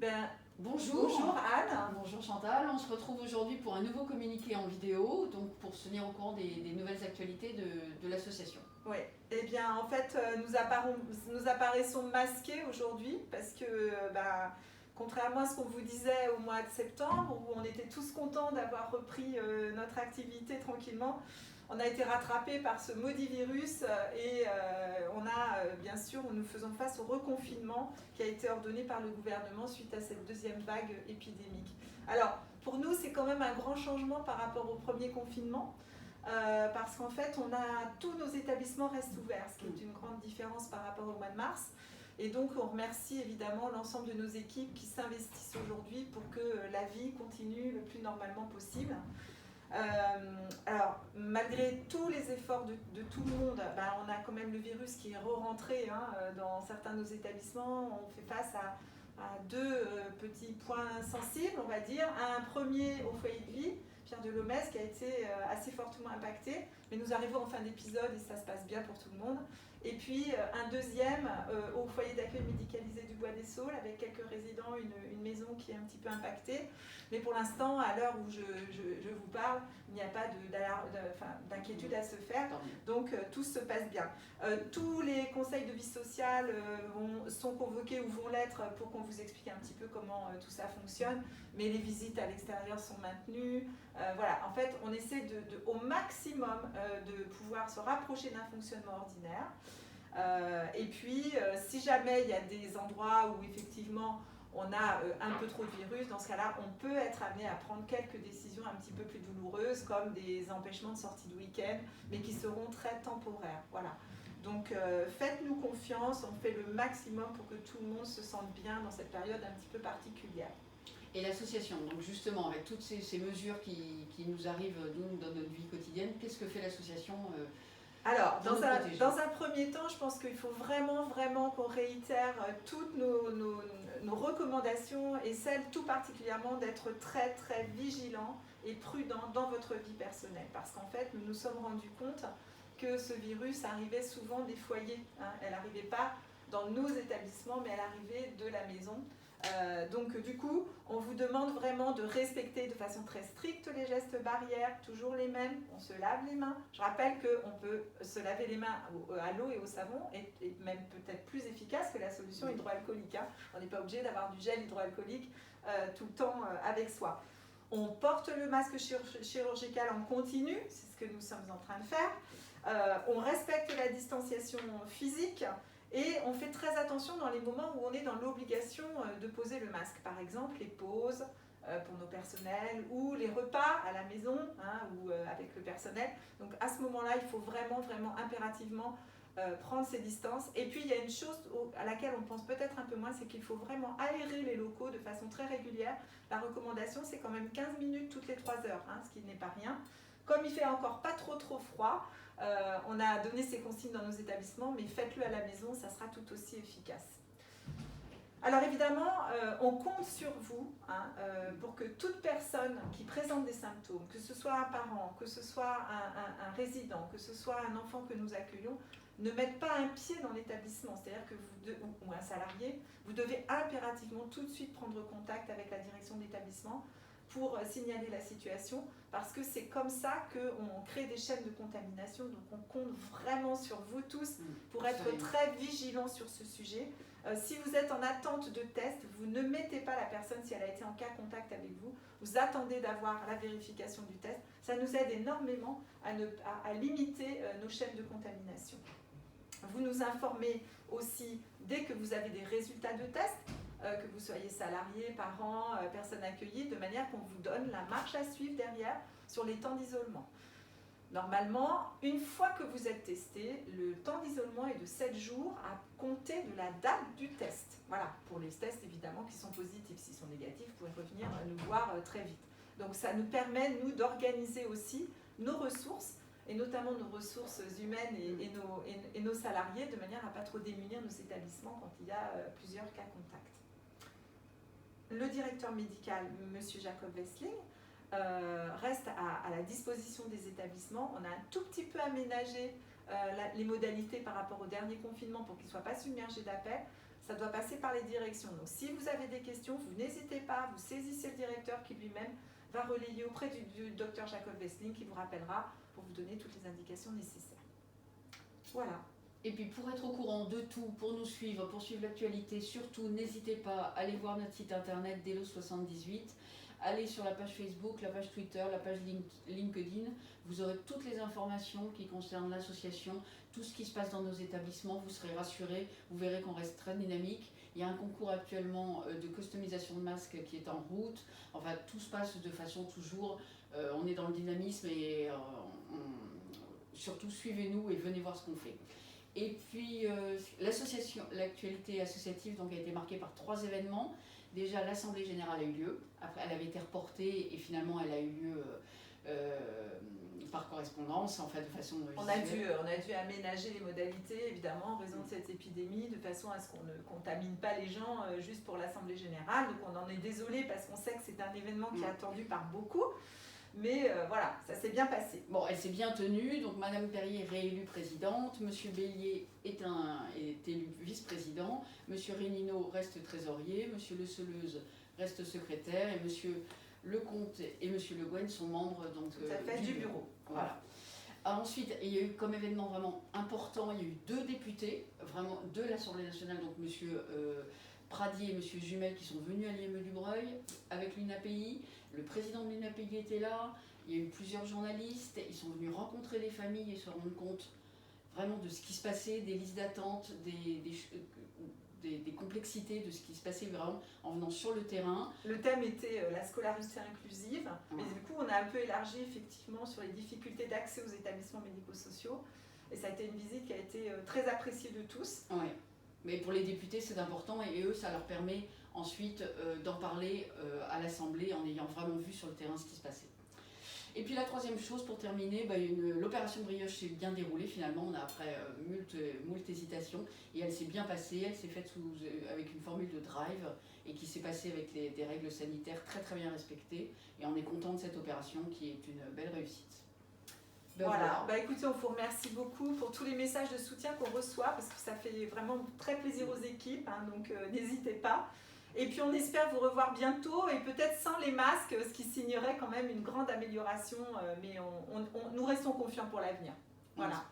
Ben, Bonjour. bonjour Anne. Bonjour Chantal, on se retrouve aujourd'hui pour un nouveau communiqué en vidéo, donc pour se tenir au courant des nouvelles actualités de l'association. Oui, eh bien en fait nous apparaissons masqués aujourd'hui parce que contrairement à ce qu'on vous disait au mois de septembre où on était tous contents d'avoir repris notre activité tranquillement, on a été rattrapés par ce maudit virus et bien sûr nous faisons face au reconfinement qui a été ordonné par le gouvernement suite à cette deuxième vague épidémique. Alors pour nous c'est quand même un grand changement par rapport au premier confinement. Parce qu'en fait, tous nos établissements restent ouverts, ce qui est une grande différence par rapport au mois de mars. Et donc, on remercie évidemment l'ensemble de nos équipes qui s'investissent aujourd'hui pour que la vie continue le plus normalement possible. Alors, malgré tous les efforts de tout le monde, on a quand même le virus qui est re-rentré dans certains de nos établissements. On fait face à deux petits points sensibles, on va dire. Un premier au foyer de vie, Pierre de Lomès, qui a été assez fortement impacté, mais nous arrivons en fin d'épisode et ça se passe bien pour tout le monde. Et puis un deuxième au foyer d'accueil médicalisé du Bois des Saules, avec quelques résidents, une maison qui est un petit peu impactée. Mais pour l'instant, à l'heure où je vous parle, il n'y a pas d'inquiétude à se faire, donc tout se passe bien. Tous les conseils de vie sociale sont convoqués ou vont l'être pour qu'on vous explique un petit peu comment tout ça fonctionne, mais les visites à l'extérieur sont maintenues. Voilà, en fait, on essaie au maximum de pouvoir se rapprocher d'un fonctionnement ordinaire. Et puis, si jamais il y a des endroits où effectivement on a un peu trop de virus, dans ce cas-là, on peut être amené à prendre quelques décisions un petit peu plus douloureuses, comme des empêchements de sortie de week-end, mais qui seront très temporaires. Voilà. Donc, faites-nous confiance, on fait le maximum pour que tout le monde se sente bien dans cette période un petit peu particulière. Et l'association, donc justement, avec toutes ces mesures qui nous arrivent dans notre vie quotidienne, qu'est-ce que fait l'association Alors, dans un premier temps, je pense qu'il faut vraiment qu'on réitère toutes nos recommandations et celles tout particulièrement d'être très vigilant et prudent dans votre vie personnelle. Parce qu'en fait, nous nous sommes rendus compte que ce virus arrivait souvent des foyers. Elle n'arrivait pas dans nos établissements, mais elle arrivait de la maison. Donc du coup, on vous demande vraiment de respecter de façon très stricte les gestes barrières, toujours les mêmes, on se lave les mains. Je rappelle qu'on peut se laver les mains à l'eau et au savon, et même peut-être plus efficace que la solution hydroalcoolique. On n'est pas obligé d'avoir du gel hydroalcoolique tout le temps avec soi. On porte le masque chirurgical en continu, c'est ce que nous sommes en train de faire. On respecte la distanciation physique. Et on fait très attention dans les moments où on est dans l'obligation de poser le masque. Par exemple, les pauses pour nos personnels ou les repas à la maison ou avec le personnel. Donc à ce moment-là, il faut vraiment impérativement prendre ses distances. Et puis il y a une chose à laquelle on pense peut-être un peu moins, c'est qu'il faut vraiment aérer les locaux de façon très régulière. La recommandation, c'est quand même 15 minutes toutes les 3 heures, ce qui n'est pas rien. Comme il fait encore pas trop froid, on a donné ces consignes dans nos établissements, mais faites-le à la maison, ça sera tout aussi efficace. Alors évidemment, on compte sur vous pour que toute personne qui présente des symptômes, que ce soit un parent, que ce soit un résident, que ce soit un enfant que nous accueillons, ne mette pas un pied dans l'établissement, c'est-à-dire que ou un salarié, vous devez impérativement tout de suite prendre contact avec la direction de l'établissement pour signaler la situation, parce que c'est comme ça qu'on crée des chaînes de contamination. Donc on compte vraiment sur vous tous pour être très vigilants sur ce sujet. Si vous êtes en attente de test, vous ne mettez pas la personne si elle a été en cas contact avec vous. Vous attendez d'avoir la vérification du test. Ça nous aide énormément à limiter nos chaînes de contamination. Vous nous informez aussi dès que vous avez des résultats de test, que vous soyez salarié, parent, personne accueillie, de manière qu'on vous donne la marche à suivre derrière sur les temps d'isolement. Normalement, une fois que vous êtes testé, le temps d'isolement est de 7 jours à compter de la date du test. Voilà, pour les tests évidemment qui sont positifs. S'ils sont négatifs, vous pouvez revenir nous voir très vite. Donc ça nous permet, nous, d'organiser aussi nos ressources, et notamment nos ressources humaines et nos salariés, de manière à ne pas trop démunir nos établissements quand il y a plusieurs cas contacts. Le directeur médical, M. Jacob Wessling, reste à la disposition des établissements. On a un tout petit peu aménagé les modalités par rapport au dernier confinement pour qu'ils ne soient pas submergés d'appels. ça doit passer par les directions. Donc si vous avez des questions, vous n'hésitez pas, vous saisissez le directeur qui lui-même va relayer auprès du docteur Jacob Wessling qui vous rappellera pour vous donner toutes les indications nécessaires. Voilà. Et puis pour être au courant de tout, pour nous suivre, pour suivre l'actualité, surtout n'hésitez pas à aller voir notre site internet Delos78, allez sur la page Facebook, la page Twitter, la page LinkedIn, vous aurez toutes les informations qui concernent l'association, tout ce qui se passe dans nos établissements, vous serez rassurés, vous verrez qu'on reste très dynamique. Il y a un concours actuellement de customisation de masques qui est en route, enfin tout se passe de façon toujours, on est dans le dynamisme et surtout suivez-nous et venez voir ce qu'on fait. Et puis l'actualité associative donc, a été marquée par 3 événements. Déjà l'Assemblée Générale a eu lieu, après elle avait été reportée et finalement elle a eu lieu par correspondance, en fait de façon visuelle. On a dû aménager les modalités évidemment en raison de cette épidémie de façon à ce qu'on ne contamine pas les gens juste pour l'Assemblée Générale. Donc on en est désolé parce qu'on sait que c'est un événement qui est attendu par beaucoup. Mais voilà, ça s'est bien passé. Bon, elle s'est bien tenue, donc Madame Perrier est réélue présidente, Monsieur Bélier est élu vice-président, Monsieur Rénino reste trésorier, Monsieur Le Seleuse reste secrétaire et Monsieur Lecomte et Monsieur Le Guen sont membres donc, du bureau. Voilà. Alors, ensuite, il y a eu comme événement vraiment important, il y a eu 2 députés vraiment de l'Assemblée nationale, donc Monsieur Pradier et Monsieur Jumel qui sont venus à l'IME-du-Breuil avec l'UNAPI. Le président de l'UNAPI était là, il y a eu plusieurs journalistes, ils sont venus rencontrer les familles et se rendre compte vraiment de ce qui se passait, des listes d'attente, des complexités de ce qui se passait vraiment en venant sur le terrain. Le thème était la scolarité inclusive, mais du coup on a un peu élargi effectivement sur les difficultés d'accès aux établissements médico-sociaux et ça a été une visite qui a été très appréciée de tous. Oui, mais pour les députés c'est important et eux ça leur permet ensuite d'en parler à l'Assemblée en ayant vraiment vu sur le terrain ce qui se passait. Et puis la 3e chose pour terminer, l'opération Brioche s'est bien déroulée finalement, on a après moult hésitations et elle s'est bien passée, elle s'est faite avec une formule de drive et qui s'est passée avec des règles sanitaires très très bien respectées et on est content de cette opération qui est une belle réussite. Voilà, écoutez, on vous remercie beaucoup pour tous les messages de soutien qu'on reçoit parce que ça fait vraiment très plaisir aux équipes, donc n'hésitez pas. Et puis on espère vous revoir bientôt et peut-être sans les masques, ce qui signerait quand même une grande amélioration, mais nous restons confiants pour l'avenir. Voilà.